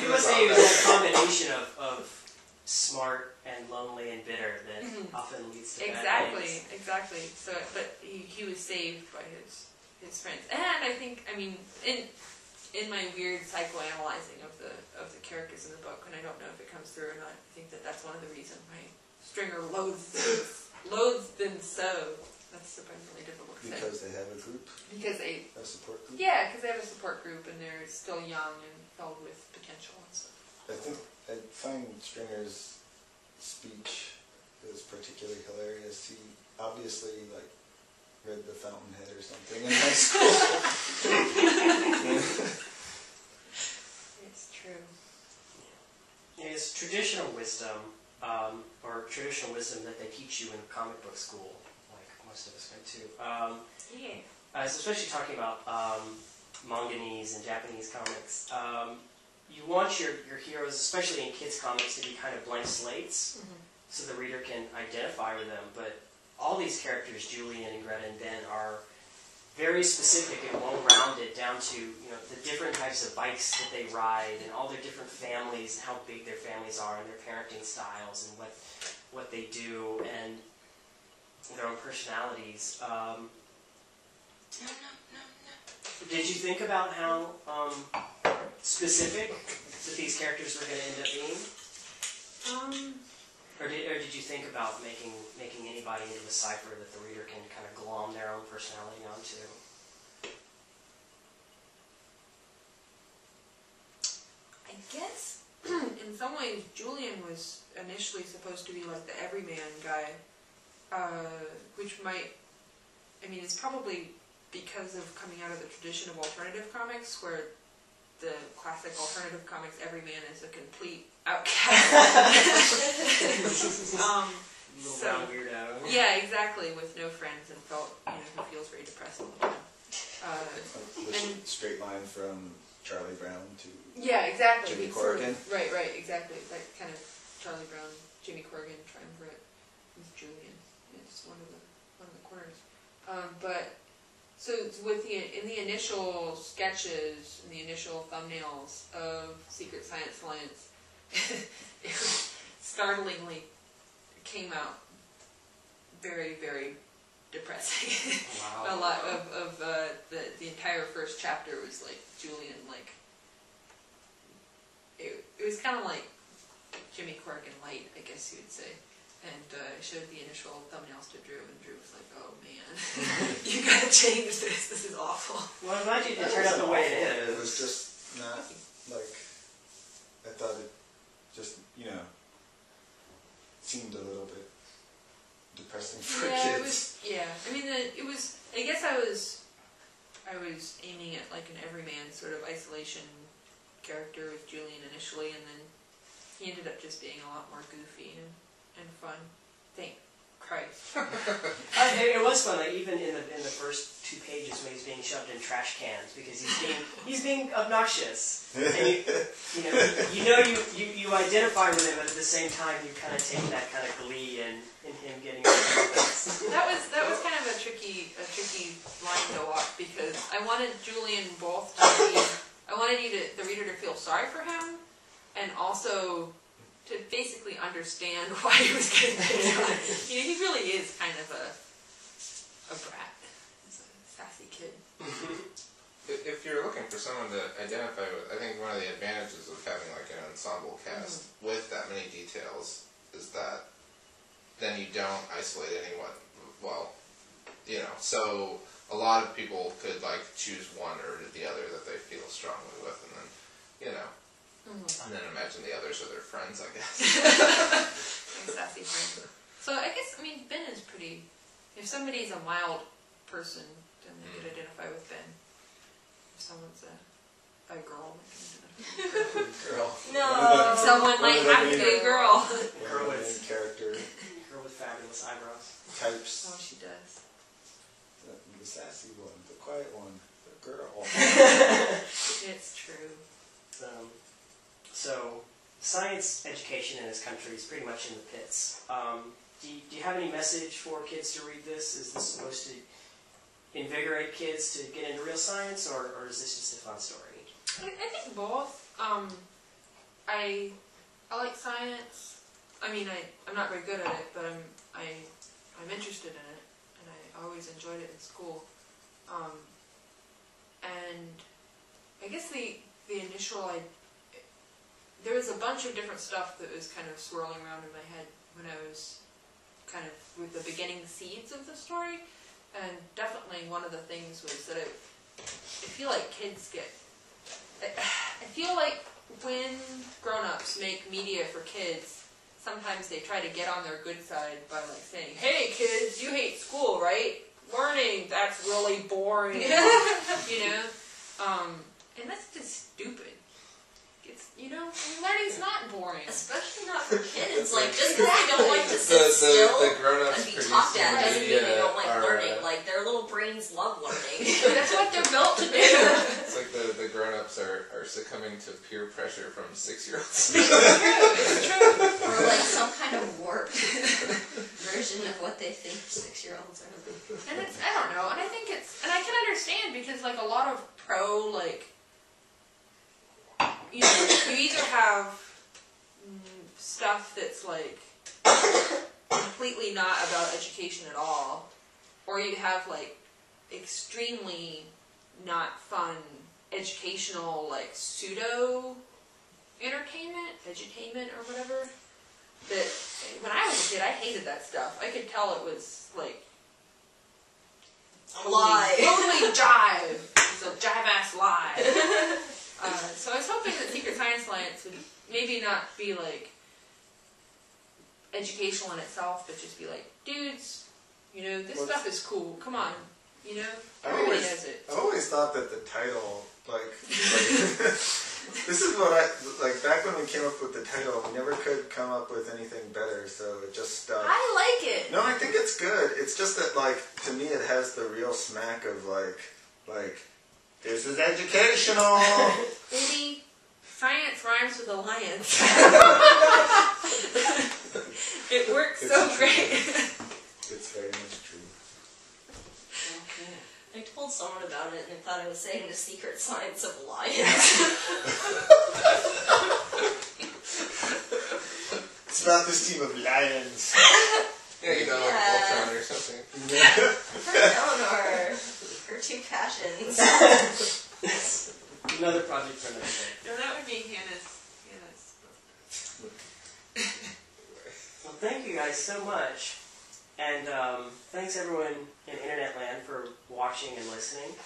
People say it was that combination of smart and lonely and bitter that often leads to bad things. Exactly. So, but he was saved by his friends, and I think, I mean, in my weird psychoanalyzing of the characters in the book, and I don't know if it comes through or not, I think that's one of the reasons why Stringer loathes them so. That's surprisingly difficult to say. Because they have a group? Because they... A support group? Yeah, because they have a support group and they're still young and filled with potential and stuff. I find Stringer's speech is particularly hilarious. He obviously, read The Fountainhead or something in high school. It's true. Yeah, it's traditional wisdom, or traditional wisdom that they teach you in comic book school, like most of us went to. Especially talking about manganese and Japanese comics. You want your heroes, especially in kids' comics, to be kind of blank slates, so the reader can identify with them. But all these characters, Julian and Greta and Ben, are very specific and well-rounded down to the different types of bikes that they ride and all their different families and how big their families are and their parenting styles and what they do and their own personalities. Did you think about how specific that these characters were going to end up being? Or did you think about making anybody into a cipher that the reader can kind of glom their own personality onto? I guess in some ways Julian was initially supposed to be like the everyman guy, which might, I mean, it's probably because of coming out of the tradition of alternative comics, where the classic alternative comics everyman is a complete outcast. Little round weirdo. Yeah, exactly, with no friends and who feels very depressed all the time. And straight line from Charlie Brown to exactly. Jimmy Corrigan. Right, exactly. That kind of Charlie Brown, Jimmy Corrigan triumvirate with Julian. It's one of the corners. But so in the initial sketches, in the initial thumbnails of Secret Science Alliance, it startlingly came out very, very depressing. Wow. A lot of the entire first chapter was like Julian, it was kind of like Jimmy Corrigan light, I guess you would say. And I showed the initial thumbnails to Drew, and Drew was like, "Oh man, you gotta change this. This is awful." Well, I'm glad it turned out the way it is. It was just not I thought it just seemed a little bit depressing for kids. I mean, it was. I guess I was aiming at like an everyman sort of isolation character with Julian initially, and then he ended up just being a lot more goofy and fun. Thank Christ. It was fun, even in the first 2 pages when he's being shoved in trash cans because he's being obnoxious. And you identify with him, but at the same time you kind of take that kind of glee in him getting. That was kind of a tricky line to walk, because I wanted Julian both to be. I wanted the reader to feel sorry for him, and also to basically understand why he was getting picked on. He really is kind of a brat. He's a sassy kid. If you're looking for someone to identify with, I think one of the advantages of having like an ensemble cast with that many details is that then you don't isolate anyone. Well, so a lot of people could like choose one or the other that they feel strongly with, and then and then imagine the others are their friends, I guess. Sassy friend. So I guess, Ben is pretty. If somebody's a mild person, then they could identify with Ben. If someone's a girl, they can identify with Ben. Girl. No. If someone might have to be a girl. Girl with character. Girl with fabulous eyebrows. Types. Oh, she does. The sassy one, the quiet one, the girl. It's true. So, science education in this country is pretty much in the pits. Do you have any message for kids to read this? Is this supposed to invigorate kids to get into real science, or is this just a fun story? I think both. I like science. I mean, I'm not very good at it, but I'm interested in it, and I always enjoyed it in school. And I guess the initial, there was a bunch of different stuff that was kind of swirling around in my head when I was kind of with the beginning seeds of the story, and definitely one of the things was that I feel like kids get, I feel like when grown-ups make media for kids, sometimes they try to get on their good side by like saying, hey kids, you hate school, right? Learning, that's really boring. You know? And that's just stupid. Learning's not boring. Especially not for kids. Like, just because they don't like to sit still the grown-ups and be talked at doesn't mean they don't like are, learning. Like, their little brains love learning. That's what they're built to do. It's like the grown-ups are succumbing to peer pressure from 6-year-olds. It's true. Or like some kind of warped version of what they think 6-year-olds are. And I don't know, and I think and I can understand because like a lot of you either have stuff that's like completely not about education at all, or you have like extremely not fun educational like pseudo edutainment or whatever. That when I was a kid, I hated that stuff. I could tell it was like a lie. Totally jive. It's a jive-ass lie. So I was hoping that Secret Science Alliance would maybe not be like educational in itself, but just be like, dudes, this stuff is cool. Come on, everybody does it. I've always thought that the title, this is what back when we came up with the title, we never could come up with anything better, so it just stuck. I like it. No, I think it's good. It's just that, to me, it has the real smack of, this is educational. Baby, science rhymes with alliance. It works so great. It's very much true. Okay. I told someone about it and they thought I was saying the secret science of alliance. It's about this team of lions. Yeah, like Voltron or something. Eleanor, her two passions. Another project for another day. No, that would be Hannah's. Well, thank you guys so much. And thanks everyone in Internet Land for watching and listening.